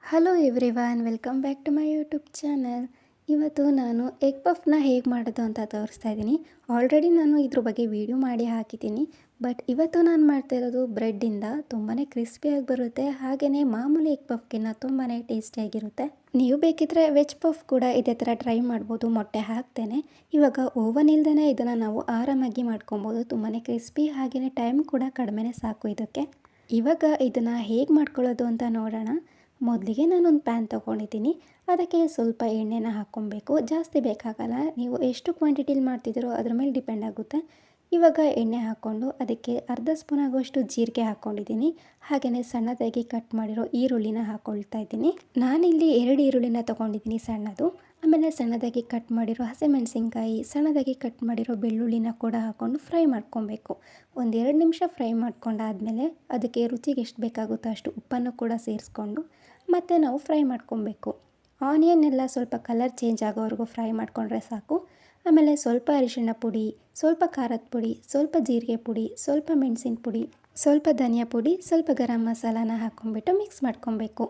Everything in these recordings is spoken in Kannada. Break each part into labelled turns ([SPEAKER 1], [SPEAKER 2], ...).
[SPEAKER 1] Hello everyone, welcome back to my YouTube channel. ಇವತ್ತು ನಾನು ಎಗ್ ಪಫ್ನ ಹೇಗೆ ಮಾಡೋದು ಅಂತ ತೋರಿಸ್ತಾ ಇದ್ದೀನಿ. ಆಲ್ರೆಡಿ ನಾನು ಇದ್ರ ಬಗ್ಗೆ ವಿಡಿಯೋ ಮಾಡಿ ಹಾಕಿದ್ದೀನಿ. ಬಟ್ ಇವತ್ತು ನಾನು ಮಾಡ್ತಾ ಇರೋದು ಬ್ರೆಡ್ಡಿಂದ ತುಂಬಾ ಕ್ರಿಸ್ಪಿಯಾಗಿ ಬರುತ್ತೆ. ಹಾಗೆಯೇ ಮಾಮೂಲಿ ಎಗ್ ಪಫ್ಗಿನ್ನ ತುಂಬಾ ಟೇಸ್ಟಿಯಾಗಿರುತ್ತೆ. ನೀವು ಬೇಕಿದ್ರೆ ವೆಜ್ ಪಫ್ ಕೂಡ ಇದೇ ಥರ ಟ್ರೈ ಮಾಡ್ಬೋದು. ಮೊಟ್ಟೆ ಹಾಕ್ತೇನೆ. ಇವಾಗ ಓವನ್ ಇಲ್ದೇ ಇದನ್ನು ನಾವು ಆರಾಮಾಗಿ ಮಾಡ್ಕೊಬೋದು. ತುಂಬಾ ಕ್ರಿಸ್ಪಿ, ಹಾಗೆಯೇ ಟೈಮ್ ಕೂಡ ಕಡಿಮೆನೇ ಸಾಕು ಇದಕ್ಕೆ. ಇವಾಗ ಇದನ್ನು ಹೇಗೆ ಮಾಡ್ಕೊಳ್ಳೋದು ಅಂತ ನೋಡೋಣ. ಮೊದಲಿಗೆ ನಾನೊಂದು ಪ್ಯಾನ್ ತೊಗೊಂಡಿದ್ದೀನಿ. ಅದಕ್ಕೆ ಸ್ವಲ್ಪ ಎಣ್ಣೆನ ಹಾಕ್ಕೊಬೇಕು. ಜಾಸ್ತಿ ಬೇಕಾಗಲ್ಲ, ನೀವು ಎಷ್ಟು ಕ್ವಾಂಟಿಟಿಲಿ ಮಾಡ್ತಿದ್ದೀರೋ ಅದ್ರ ಮೇಲೆ ಡಿಪೆಂಡ್ ಆಗುತ್ತೆ. ಇವಾಗ ಎಣ್ಣೆ ಹಾಕ್ಕೊಂಡು ಅದಕ್ಕೆ ಅರ್ಧ ಸ್ಪೂನ್ ಆಗುವಷ್ಟು ಜೀರಿಗೆ ಹಾಕ್ಕೊಂಡಿದ್ದೀನಿ. ಹಾಗೆಯೇ ಸಣ್ಣದಾಗಿ ಕಟ್ ಮಾಡಿರೋ ಈರುಳ್ಳಿನ ಹಾಕ್ಕೊಳ್ತಾ ಇದ್ದೀನಿ. ನಾನಿಲ್ಲಿ 2 ಈರುಳ್ಳಿನ ತೊಗೊಂಡಿದ್ದೀನಿ ಸಣ್ಣದು. ಆಮೇಲೆ ಸಣ್ಣದಾಗಿ ಕಟ್ ಮಾಡಿರೋ ಹಸಿಮೆಣಸಿನ್ಕಾಯಿ, ಸಣ್ಣದಾಗಿ ಕಟ್ ಮಾಡಿರೋ ಬೆಳ್ಳುಳ್ಳಿನ ಕೂಡ ಹಾಕ್ಕೊಂಡು ಫ್ರೈ ಮಾಡ್ಕೊಬೇಕು. 1-2 ನಿಮಿಷ ಫ್ರೈ ಮಾಡ್ಕೊಂಡಾದಮೇಲೆ ಅದಕ್ಕೆ ರುಚಿಗೆ ಎಷ್ಟು ಬೇಕಾಗುತ್ತೋ ಅಷ್ಟು ಉಪ್ಪನ್ನು ಕೂಡ ಸೇರಿಸ್ಕೊಂಡು ಮತ್ತೆ ನಾವು ಫ್ರೈ ಮಾಡ್ಕೊಬೇಕು. ಆನಿಯನ್ ಎಲ್ಲ ಸ್ವಲ್ಪ ಕಲರ್ ಚೇಂಜ್ ಆಗೋವರೆಗೂ ಫ್ರೈ ಮಾಡಿಕೊಂಡ್ರೆ ಸಾಕು. ಆಮೇಲೆ ಸ್ವಲ್ಪ ಅರಿಶಿಣ ಪುಡಿ, ಸ್ವಲ್ಪ ಖಾರದ ಪುಡಿ, ಸ್ವಲ್ಪ ಜೀರಿಗೆ ಪುಡಿ, ಸ್ವಲ್ಪ ಮೆಣಸಿನ ಪುಡಿ, ಸ್ವಲ್ಪ ಧನಿಯಾ ಪುಡಿ, ಸ್ವಲ್ಪ ಗರಂ ಮಸಾಲಾನ ಹಾಕ್ಕೊಂಡ್ಬಿಟ್ಟು ಮಿಕ್ಸ್ ಮಾಡ್ಕೊಬೇಕು.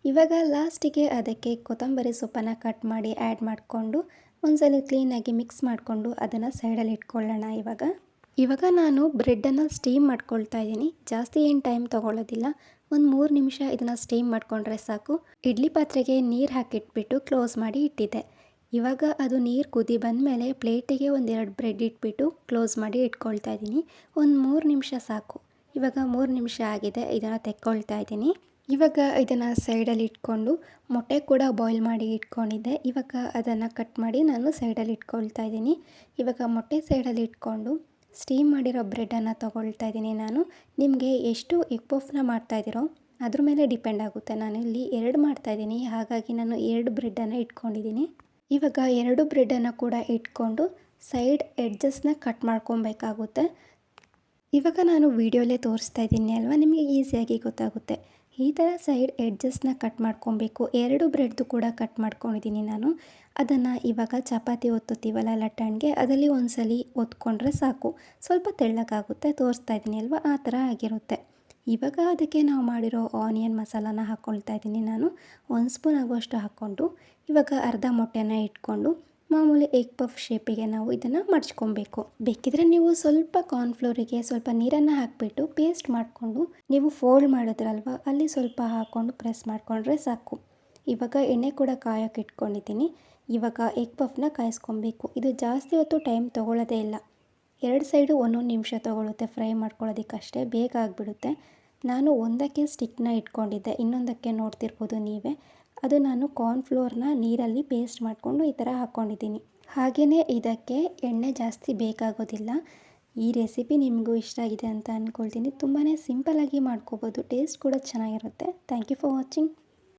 [SPEAKER 1] ಇವಾಗ ಲಾಸ್ಟಿಗೆ ಅದಕ್ಕೆ ಕೊತ್ತಂಬರಿ ಸೊಪ್ಪನ್ನು ಕಟ್ ಮಾಡಿ ಆ್ಯಡ್ ಮಾಡಿಕೊಂಡು ಒಂದ್ಸಲ ಕ್ಲೀನಾಗಿ ಮಿಕ್ಸ್ ಮಾಡಿಕೊಂಡು ಅದನ್ನು ಸೈಡಲ್ಲಿ ಇಟ್ಕೊಳ್ಳೋಣ. ಇವಾಗ ನಾನು ಬ್ರೆಡ್ಡನ್ನು ಸ್ಟೀಮ್ ಮಾಡ್ಕೊಳ್ತಾ ಇದ್ದೀನಿ. ಜಾಸ್ತಿ ಏನು ಟೈಮ್ ತೊಗೊಳ್ಳೋದಿಲ್ಲ. ಒಂದು 3 ನಿಮಿಷ ಇದನ್ನು ಸ್ಟೀಮ್ ಮಾಡಿಕೊಂಡ್ರೆ ಸಾಕು. ಇಡ್ಲಿ ಪಾತ್ರೆಗೆ ನೀರು ಹಾಕಿಟ್ಬಿಟ್ಟು ಕ್ಲೋಸ್ ಮಾಡಿ ಇಟ್ಟಿದ್ದೆ. ಇವಾಗ ಅದು ನೀರು ಕುದಿ ಬಂದಮೇಲೆ ಪ್ಲೇಟಿಗೆ 1-2 ಬ್ರೆಡ್ ಇಟ್ಬಿಟ್ಟು ಕ್ಲೋಸ್ ಮಾಡಿ ಇಟ್ಕೊಳ್ತಾ ಇದ್ದೀನಿ. ಒಂದು 3 ನಿಮಿಷ ಸಾಕು. ಇವಾಗ 3 ನಿಮಿಷ ಆಗಿದೆ. ಇದನ್ನು ತೆಕ್ಕೊಳ್ತಾ ಇದ್ದೀನಿ. ಇವಾಗ ಇದನ್ನು ಸೈಡಲ್ಲಿ ಇಟ್ಕೊಂಡು ಮೊಟ್ಟೆ ಕೂಡ ಬಾಯ್ಲ್ ಮಾಡಿ ಇಟ್ಕೊಂಡಿದ್ದೆ. ಇವಾಗ ಅದನ್ನು ಕಟ್ ಮಾಡಿ ನಾನು ಸೈಡಲ್ಲಿ ಇಟ್ಕೊಳ್ತಾ ಇದ್ದೀನಿ. ಇವಾಗ ಮೊಟ್ಟೆ ಸೈಡಲ್ಲಿ ಇಟ್ಕೊಂಡು ಸ್ಟೀಮ್ ಮಾಡಿರೋ ಬ್ರೆಡ್ಡನ್ನು ತೊಗೊಳ್ತಾ ಇದ್ದೀನಿ ನಾನು. ನಿಮಗೆ ಎಷ್ಟು ಎಗ್ ಪಫ್ನ ಮಾಡ್ತಾಯಿದ್ದೀರೋ ಅದ್ರ ಮೇಲೆ ಡಿಪೆಂಡ್ ಆಗುತ್ತೆ. ನಾನು ಇಲ್ಲಿ 2 ಮಾಡ್ತಾಯಿದ್ದೀನಿ, ಹಾಗಾಗಿ ನಾನು 2 ಬ್ರೆಡ್ಡನ್ನು ಇಟ್ಕೊಂಡಿದ್ದೀನಿ. ಇವಾಗ 2 ಬ್ರೆಡ್ಡನ್ನು ಕೂಡ ಇಟ್ಕೊಂಡು ಸೈಡ್ ಎಡ್ಜಸ್ನ ಕಟ್ ಮಾಡ್ಕೊಬೇಕಾಗುತ್ತೆ. ಇವಾಗ ನಾನು ವಿಡಿಯೋಲೇ ತೋರಿಸ್ತಾ ಇದ್ದೀನಿ ಅಲ್ವಾ, ನಿಮಗೆ ಈಸಿಯಾಗಿ ಗೊತ್ತಾಗುತ್ತೆ. ಈ ಥರ ಸೈಡ್ ಎಡ್ಜಸ್ನ ಕಟ್ ಮಾಡ್ಕೊಬೇಕು. 2 ಬ್ರೆಡ್ದು ಕೂಡ ಕಟ್ ಮಾಡ್ಕೊಂಡಿದ್ದೀನಿ ನಾನು. ಅದನ್ನು ಇವಾಗ ಚಪಾತಿ ಒತ್ತುತ್ತೀವಲ್ಲ ಲಟ್ಟಣಿಗೆ, ಅದರಲ್ಲಿ ಒಂದ್ಸಲಿ ಒತ್ಕೊಂಡ್ರೆ ಸಾಕು. ಸ್ವಲ್ಪ ತೆಳ್ಳಗಾಗುತ್ತೆ. ತೋರಿಸ್ತಾ ಇದ್ದೀನಿ ಅಲ್ವಾ, ಆ ಥರ ಆಗಿರುತ್ತೆ. ಇವಾಗ ಅದಕ್ಕೆ ನಾವು ಮಾಡಿರೋ ಆನಿಯನ್ ಮಸಾಲಾನ ಹಾಕ್ಕೊಳ್ತಾ ಇದ್ದೀನಿ ನಾನು. 1 ಸ್ಪೂನ್ ಆಗುವಷ್ಟು ಹಾಕ್ಕೊಂಡು ಇವಾಗ ಅರ್ಧ ಮೊಟ್ಟೆನ ಇಟ್ಕೊಂಡು ಮಾಮೂಲಿ ಎಗ್ ಪಫ್ ಶೇಪಿಗೆ ನಾವು ಇದನ್ನು ಮಡ್ಚ್ಕೊಬೇಕು. ಬೇಕಿದ್ರೆ ನೀವು ಸ್ವಲ್ಪ ಕಾರ್ನ್ಫ್ಲೋರಿಗೆ ಸ್ವಲ್ಪ ನೀರನ್ನು ಹಾಕಿಬಿಟ್ಟು ಪೇಸ್ಟ್ ಮಾಡಿಕೊಂಡು ನೀವು ಫೋಲ್ಡ್ ಮಾಡಿದ್ರಲ್ವ ಅಲ್ಲಿ ಸ್ವಲ್ಪ ಹಾಕ್ಕೊಂಡು ಪ್ರೆಸ್ ಮಾಡಿಕೊಂಡ್ರೆ ಸಾಕು. ಇವಾಗ ಎಣ್ಣೆ ಕೂಡ ಕಾಯೋಕೆ ಇಟ್ಕೊಂಡಿದ್ದೀನಿ. ಇವಾಗ ಎಗ್ ಪಫ್ನ ಕಾಯಿಸ್ಕೊಬೇಕು. ಇದು ಜಾಸ್ತಿ ಹೊತ್ತು ಟೈಮ್ ತೊಗೊಳ್ಳೋದೇ ಇಲ್ಲ. 2 ಸೈಡು 1 ನಿಮಿಷ ತೊಗೊಳುತ್ತೆ ಫ್ರೈ ಮಾಡ್ಕೊಳ್ಳೋದಕ್ಕಷ್ಟೇ, ಬೇಗ ಆಗಿಬಿಡುತ್ತೆ. ನಾನು ಒಂದಕ್ಕೆ ಸ್ಟಿಕ್ನ ಇಟ್ಕೊಂಡಿದ್ದೆ, ಇನ್ನೊಂದಕ್ಕೆ ನೋಡ್ತಿರ್ಬೋದು ನೀವೇ. ಅದು ನಾನು ಕಾರ್ನ್ಫ್ಲೋರ್ನ ನೀರಲ್ಲಿ ಪೇಸ್ಟ್ ಮಾಡಿಕೊಂಡು ಈ ಥರ ಹಾಕ್ಕೊಂಡಿದ್ದೀನಿ. ಹಾಗೆಯೇ ಇದಕ್ಕೆ ಎಣ್ಣೆ ಜಾಸ್ತಿ ಬೇಕಾಗೋದಿಲ್ಲ. ಈ ರೆಸಿಪಿ ನಿಮಗೂ ಇಷ್ಟ ಆಗಿದೆ ಅಂತ ಅಂದ್ಕೊಳ್ತೀನಿ. ತುಂಬಾ ಸಿಂಪಲ್ಲಾಗಿ ಮಾಡ್ಕೋಬೋದು. ಟೇಸ್ಟ್ ಕೂಡ ಚೆನ್ನಾಗಿರುತ್ತೆ. Thank you for watching.